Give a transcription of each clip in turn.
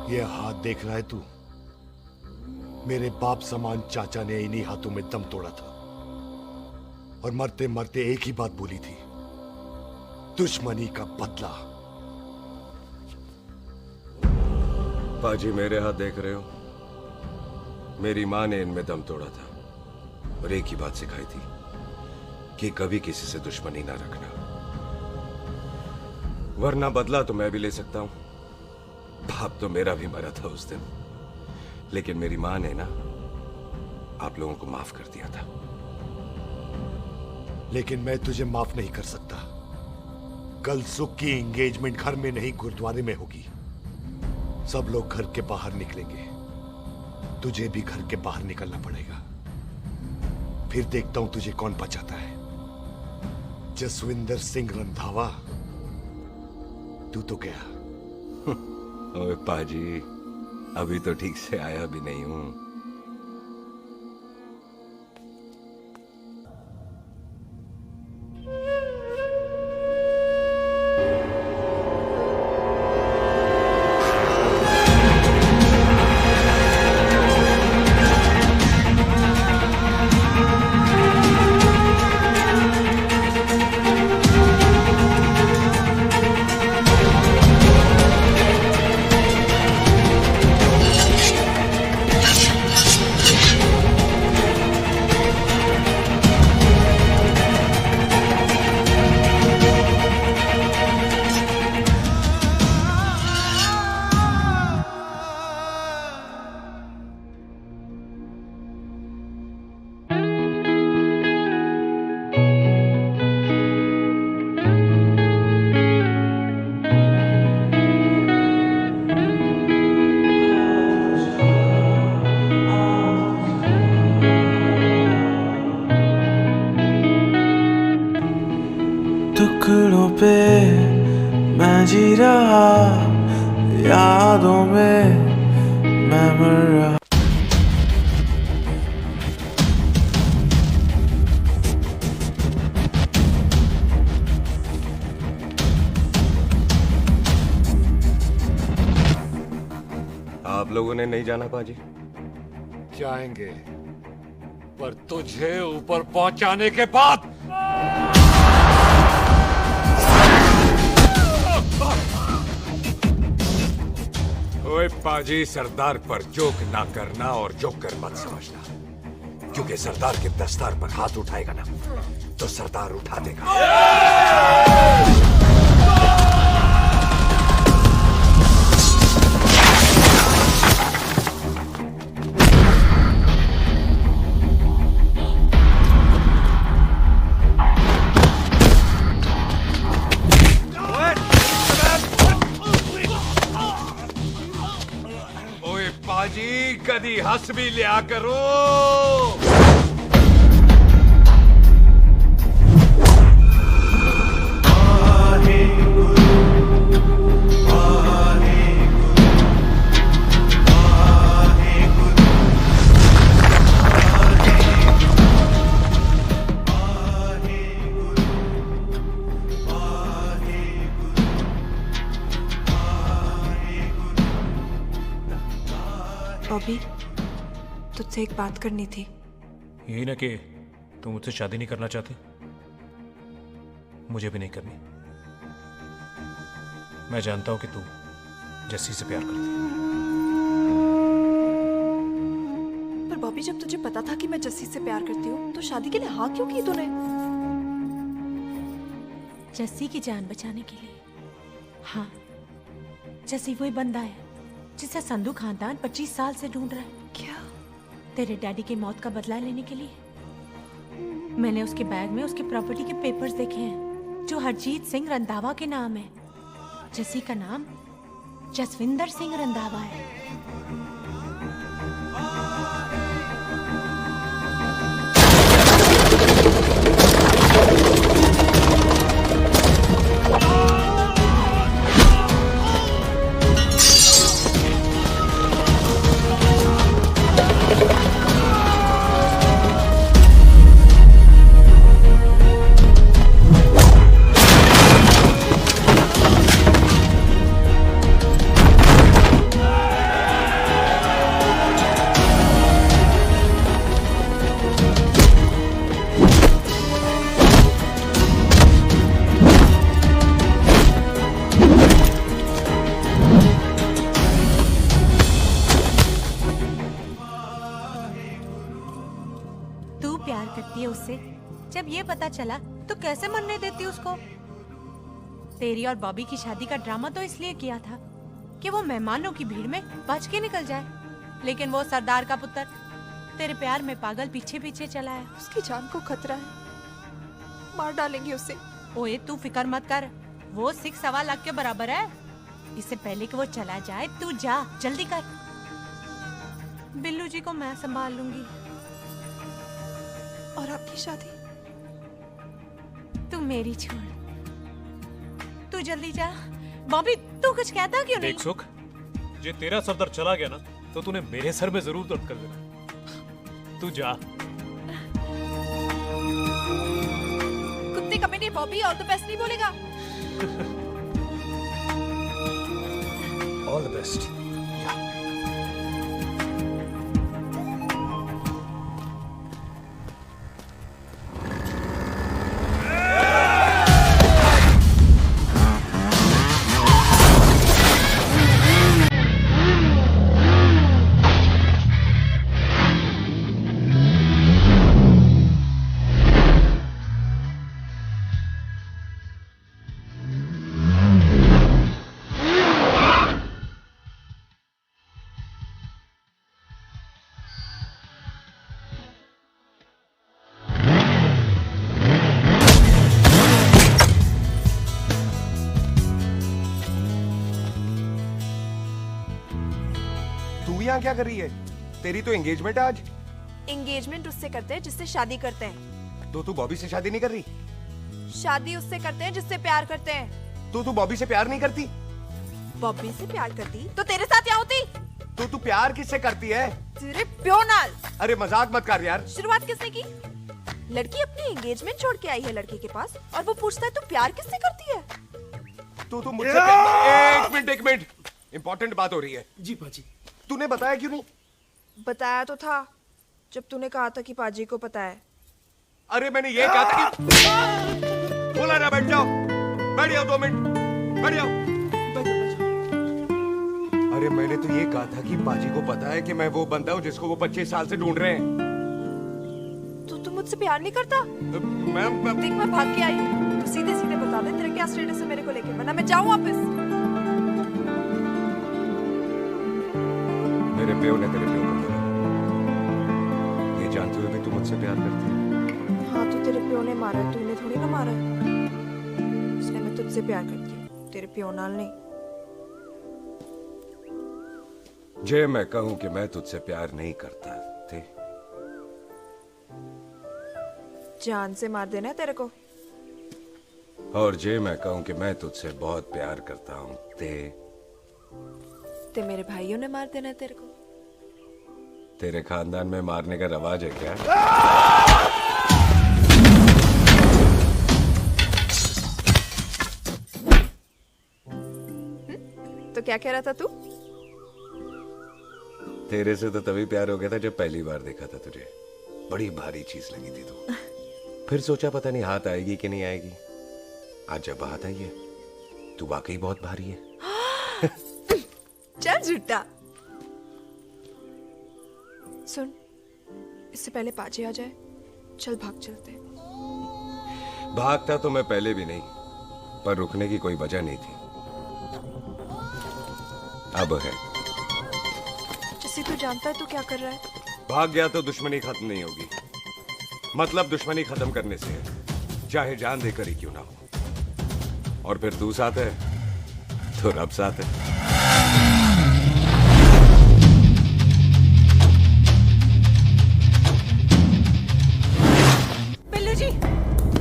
ये हाथ देख रहा है तू? मेरे बाप समान चाचा ने इन्हीं हाथों में दम तोड़ा था और मरते मरते एक ही बात बोली थी, दुश्मनी का बदला। पाजी मेरे हाथ देख रहे हो? मेरी माँ ने इनमें दम तोड़ा था और एक ही बात सिखाई थी कि कभी किसी से दुश्मनी ना रखना, वरना बदला तो मैं भी ले सकता हूं। बाप तो मेरा भी मरा था उस दिन, लेकिन मेरी माँ ने ना आप लोगों को माफ कर दिया था। लेकिन मैं तुझे माफ नहीं कर सकता। कल सुख की एंगेजमेंट घर में नहीं गुरुद्वारे में होगी। सब लोग घर के बाहर निकलेंगे, तुझे भी घर के बाहर निकलना पड़ेगा। फिर देखता हूं तुझे कौन बचाता है। जसविंदर सिंह रंधावा, तू तो गया। ओए पाजी, अभी तो ठीक से आया भी नहीं हूं। टुकड़ों पे मैं जी रहा, यादों में मैं मर रहा। आप लोगों ने नहीं जाना पाजी? जाएंगे, पर तुझे ऊपर पहुंचाने के बाद। ओए पाजी, सरदार पर जोक ना करना और जोकर मत समझना, क्योंकि सरदार के दस्तार पर हाथ उठाएगा ना तो सरदार उठा देगा। पाजी, कदी हंस भी लिया करो। बॉबी, तुझसे एक बात करनी थी। यही ना कि तुम मुझसे शादी नहीं करना चाहती? मुझे भी नहीं करनी। मैं जानता हूं कि तू जस्सी से प्यार करती है। पर बॉबी, जब तुझे पता था कि मैं जस्सी से प्यार करती हूँ तो शादी के लिए हाँ क्यों की तूने? जस्सी की जान बचाने के लिए। हाँ, जस्सी वही बंदा है जिसे संधू खानदान 25 साल से ढूंढ रहा है। क्या? तेरे डैडी की मौत का बदला लेने के लिए। मैंने उसके बैग में उसकी प्रॉपर्टी के पेपर्स देखे हैं जो हरजीत सिंह रंधावा के नाम है। जस्सी का नाम जसविंदर सिंह रंधावा है। करती है उससे। जब ये पता चला तो कैसे मरने देती उसको? तेरी और बॉबी की शादी का ड्रामा तो इसलिए किया था कि वो मेहमानों की भीड़ में बच के निकल जाए, लेकिन वो सरदार का पुत्र तेरे प्यार में पागल पीछे पीछे चला है। उसकी जान को खतरा है, मार डालेंगे उसे। ओए तू फिक्र मत कर, वो 6.25 लाख के बराबर है। इससे पहले कि वो चला जाए तू जा, जल्दी कर। बिल्लू जी को मैं संभाल लूंगी। और आपकी शादी? तू मेरी छोड़, तू जल्दी जा। बॉबी तू कुछ कहता क्यों नहीं? देख सुख, जे तेरा सरदार चला गया ना तो तूने मेरे सर में जरूर दर्द कर देना। तू जा। कुत्ते कमीने बॉबी ऑल द बेस्ट नहीं बोलेगा? All the best. तू यहाँ क्या कर रही है? तेरी तो एंगेजमेंट है आज। एंगेजमेंट उससे करते हैं जिससे शादी करते हैं। तो तू बॉबी से शादी नहीं कर रही? शादी उससे करते हैं जिससे प्यार करते हैं। तो तू बॉबी से प्यार नहीं करती? बॉबी से प्यार करती तो तेरे साथ क्या होती? तो तू प्यार किससे करती है? तेरे प्यो नाल। अरे मजाक मत कर यार। शुरुआत किसने की? लड़की अपनी एंगेजमेंट छोड़ के आई है लड़के के पास और वो पूछता है तू प्यार किससे करती है? तू मुझसे एक मिनट इंपॉर्टेंट बात हो रही है। जी पाजी। तूने बताया क्यों नहीं? बताया तो था जब तूने कहा था कि पाजी को पता है। अरे मैंने ये कहा था कि बोला ना बैठ जाओ, बैठ जाओ 2 मिनट, बैठ जाओ। अरे मैंने तो ये कहा था कि पाजी को पता है कि मैं वो बंदा हूँ जिसको वो 25 साल से ढूंढ रहे हैं। तो तू मुझसे प्यार नहीं करता? मैं देख मैं भाग के आई हूँ, तो सीधे सीधे बता दे तेरा क्या स्टेटस है मेरे को लेके, वरना मैं जाऊँ वापस। मेरे प्यो ने तेरे प्यो को बोला, ये जानते हुए भी तू मुझसे प्यार करती है। हाँ तो तेरे प्यो ने मारा है, तूने थोड़ी ना मारा है। इसलिए मैं तुझसे प्यार करती हूँ, तेरे प्यो नाल नहीं। जे मैं कहूं कि मैं तुझसे प्यार नहीं करता थे, जान से मार देना है तेरे को। और जे मैं कहूं कि मैं तुझसे बहुत प्यार करता हूं ते मेरे भाइयों ने मार देना है तेरे को। तेरे खानदान में मारने का रवाज है क्या? तो क्या कह रहा था तू? तेरे से तो तभी प्यार हो गया था जब पहली बार देखा था तुझे। बड़ी भारी चीज लगी थी तू। फिर सोचा पता नहीं हाथ आएगी कि नहीं आएगी। आज जब हाथ आई है, तू वाकई बहुत भारी है। चल झूठा। सुन, इससे पहले पाजी आ जाए, चल भाग चलते। भागता तो मैं पहले भी नहीं, पर रुकने की कोई वजह नहीं थी। अब है। जैसे तू जानता है तू क्या कर रहा है। भाग गया तो दुश्मनी खत्म नहीं होगी। मतलब दुश्मनी खत्म करने से है, चाहे जान देकर ही क्यों ना हो। और फिर तू साथ है तो रब साथ है।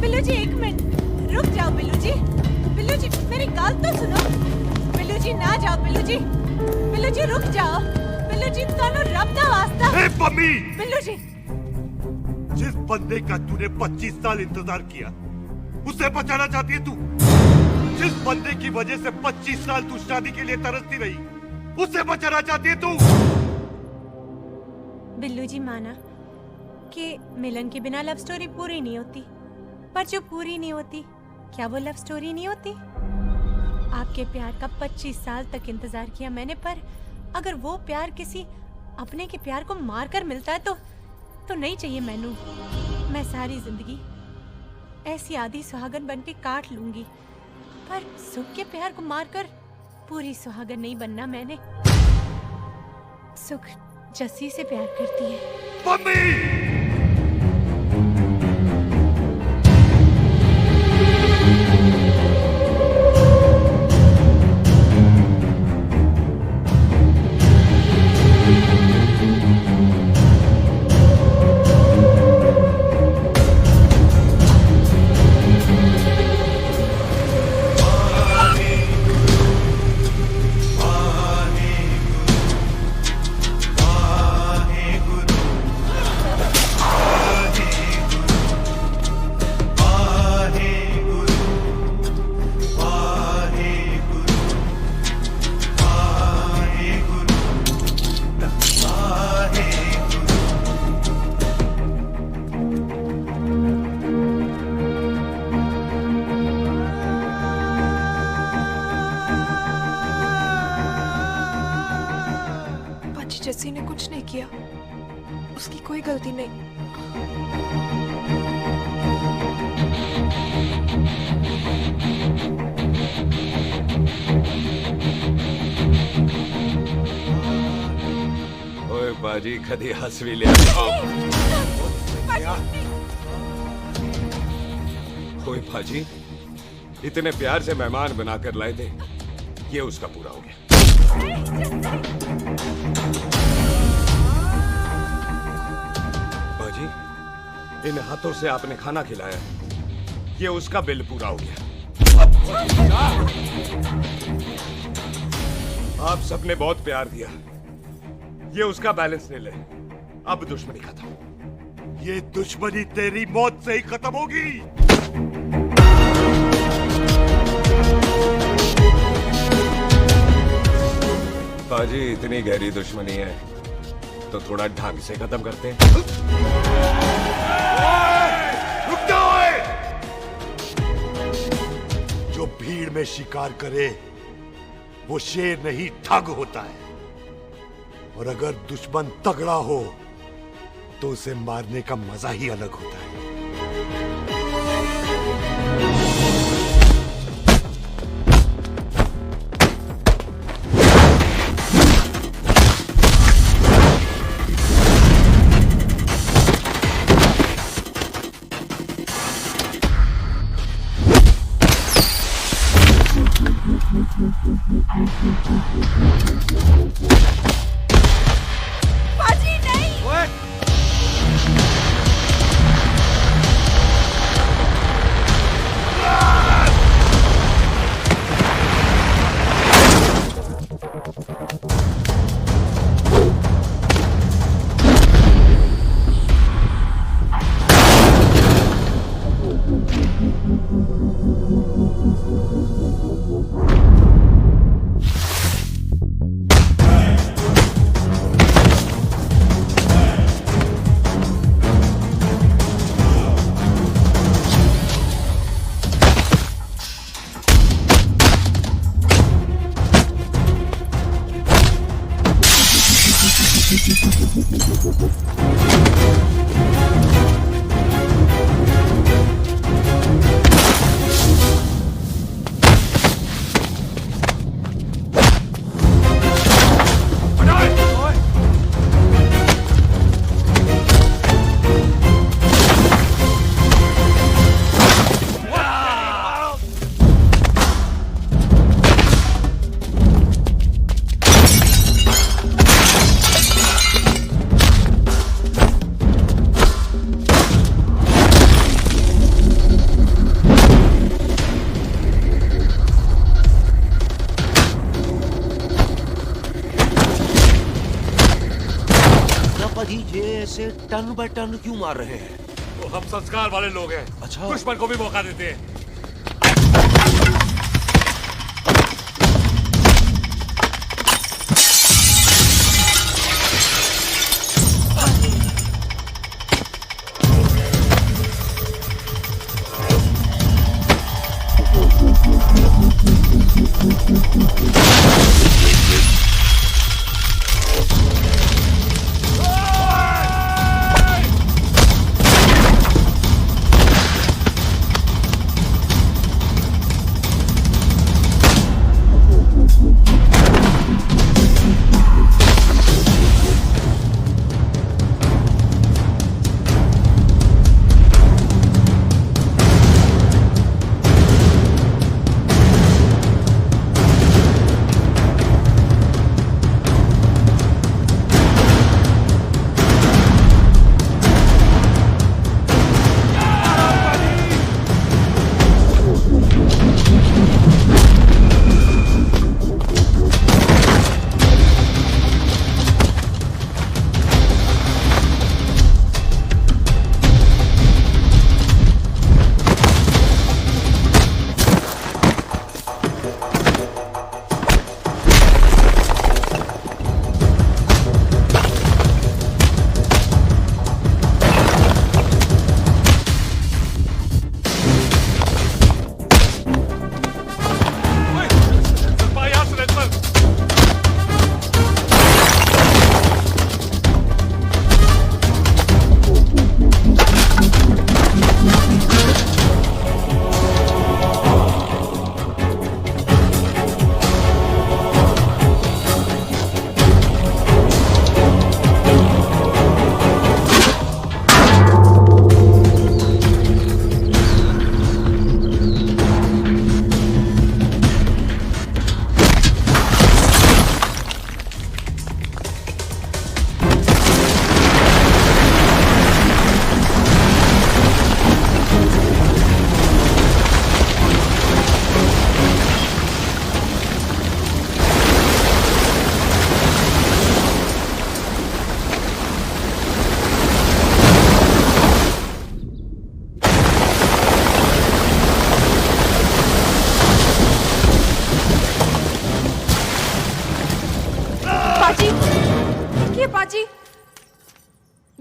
बिल्लू जी 1 मिनट रुक जाओ। बिल्लू जी मेरी बात तो सुनो। बिल्लू जी ना जाओ। बिल्लू जी रुक जाओ। बिल्लू जी तानो रब दा वास्ता। ए पम्मी! बिल्लू जी, जिस बंदे का तूने 25 साल इंतजार किया, उसे बचाना चाहती है तू? जिस बंदे की वजह से 25 साल तू शादी के लिए तरसती रही, उसे बचाना चाहती है तू? बिल्लू जी माना कि मिलन के बिना लव स्टोरी पूरी नहीं होती, पर जो पूरी नहीं होती क्या वो लव स्टोरी नहीं होती? आपके प्यार का 25 साल तक इंतजार किया मैंने, पर अगर वो प्यार किसी अपने के प्यार को मार कर मिलता है तो नहीं चाहिए मैनू। मैं सारी जिंदगी ऐसी आधी सुहागन बन के काट लूंगी, पर सुख के प्यार को मारकर पूरी सुहागन नहीं बनना मैंने। सुख जस्सी से प्यार करती है। मम्मी! जस्सी ने कुछ नहीं किया, उसकी कोई गलती नहीं। ओए बाजी कदी हंस भी लिया। ओए बाजी इतने प्यार से मेहमान बनाकर लाए थे, ये उसका पूरा हो गया। बाजी इन हाथों से आपने खाना खिलाया, ये उसका बिल पूरा हो गया। आप सबने बहुत प्यार दिया, ये उसका बैलेंस ले ले। अब दुश्मनी खत्म। ये दुश्मनी तेरी मौत से ही खत्म होगी। बाजी इतनी गहरी दुश्मनी है तो थोड़ा ढंग से खत्म करते हैं। रुक जाओ! जो भीड़ में शिकार करे वो शेर नहीं ठग होता है, और अगर दुश्मन तगड़ा हो तो उसे मारने का मजा ही अलग होता है। बाजी नहीं। ये ऐसे टन बाय टन क्यों मार रहे हैं? तो हम संस्कार वाले लोग हैं। अच्छा। दुश्मन को भी मौका देते हैं।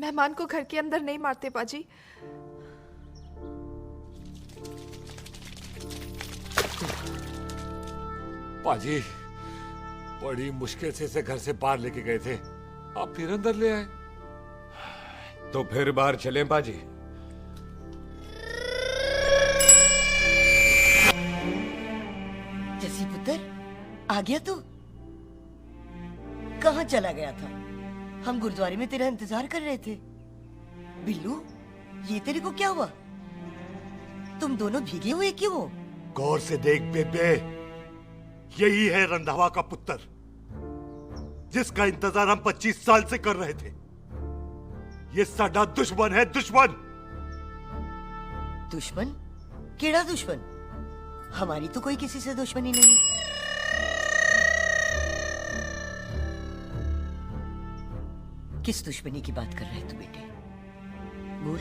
मेहमान को घर के अंदर नहीं मारते पाजी। पाजी बड़ी मुश्किल से इसे घर से बाहर लेके गए थे, आप फिर अंदर ले आए। तो फिर बाहर चलें पाजी? जसी पुत्र, आ गया तू? कहाँ चला गया था? हम गुरुद्वारे में तेरा इंतजार कर रहे थे। बिल्लू, ये तेरे को क्या हुआ? तुम दोनों भीगे हुए क्यों हो? गौर से देख बेबे, यही है रंधावा का पुत्र, जिसका इंतजार हम 25 साल से कर रहे थे। ये साडा दुश्मन है, दुश्मन। दुश्मन? केड़ा दुश्मन? हमारी तो कोई किसी से दुश्मनी नहीं। किस दुश्मनी की बात कर रहे तू बेटे? बोल,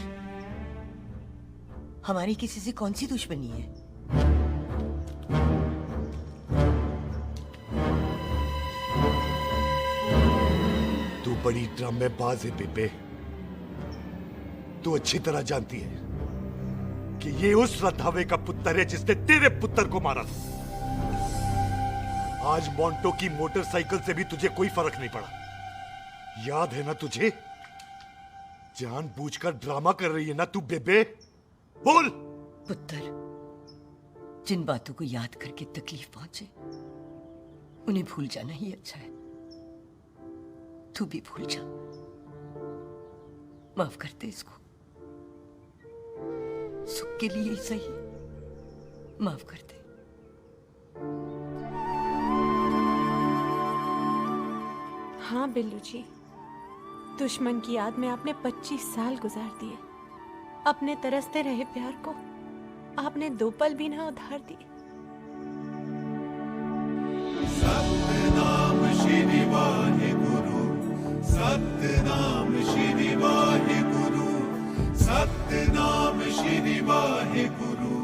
हमारी किसी से कौन सी दुश्मनी है? तू बड़ी ड्रामेबाज है बेबे। तू अच्छी तरह जानती है कि ये उस रंधावे का पुत्र है जिसने तेरे पुत्र को मारा था। आज मोंटो की मोटरसाइकिल से भी तुझे कोई फर्क नहीं पड़ा। याद है ना तुझे? जानबूझकर ड्रामा कर रही है ना तू बेबे? बोल। पुत्र, जिन बातों को याद करके तकलीफ पहुंचे उन्हें भूल जाना ही अच्छा है। तू भी भूल जा। माफ कर दे इसको। सुख के लिए ही सही, माफ कर दे। हाँ बिल्लू जी, दुश्मन की याद में आपने 25 साल गुजार दिए। अपने तरसते रहे प्यार को आपने 2 पल भी ना उधार दिए। सतनाम श्री वाहेगुरु, सतनाम श्री वाहेगुरु, सतनाम श्री वाहेगुरु,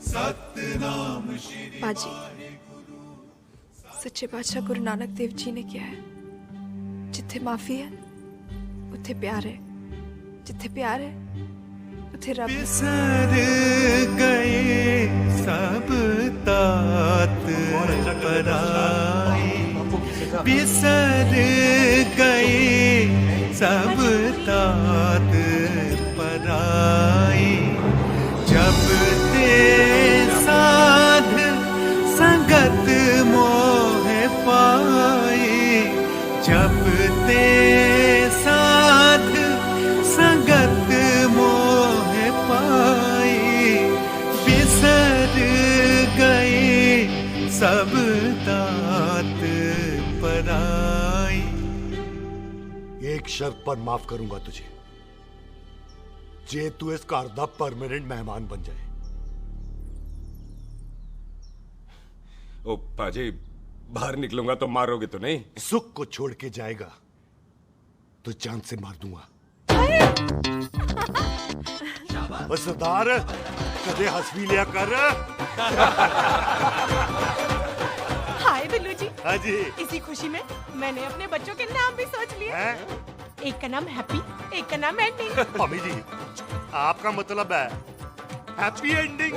सतनाम श्री। पाजी, सच्चे बादशाह गुरु नानक देव जी ने किया है, जिथे माफी है उथे प्यार है, जिथे प्यार है उथे रब है। बिसर गए सब तात पराई, बिसर गए सब तात पराई। जब ते साध संगत मोह पाई, जब ते साध संगत मोह पाई। बिसर गए सब तात पराई। एक शर्त पर माफ करूंगा तुझे, जे तू इस घर दा परमानेंट मेहमान बन जाए। ओ पाजी, बाहर निकलूंगा तो मारोगे तो नहीं? सुख को छोड़ के जाएगा तो जान से मार दूंगा। ओ सरदार, कदे हंस भी लिया कर। हाय बिल्लू जी। हाँ जी। इसी खुशी में मैंने अपने बच्चों के नाम भी सोच लिए। हैं? एक का नाम हैप्पी, एक का नाम एंडिंग। मम्मी जी, आपका मतलब है हैप्पी एंडिंग।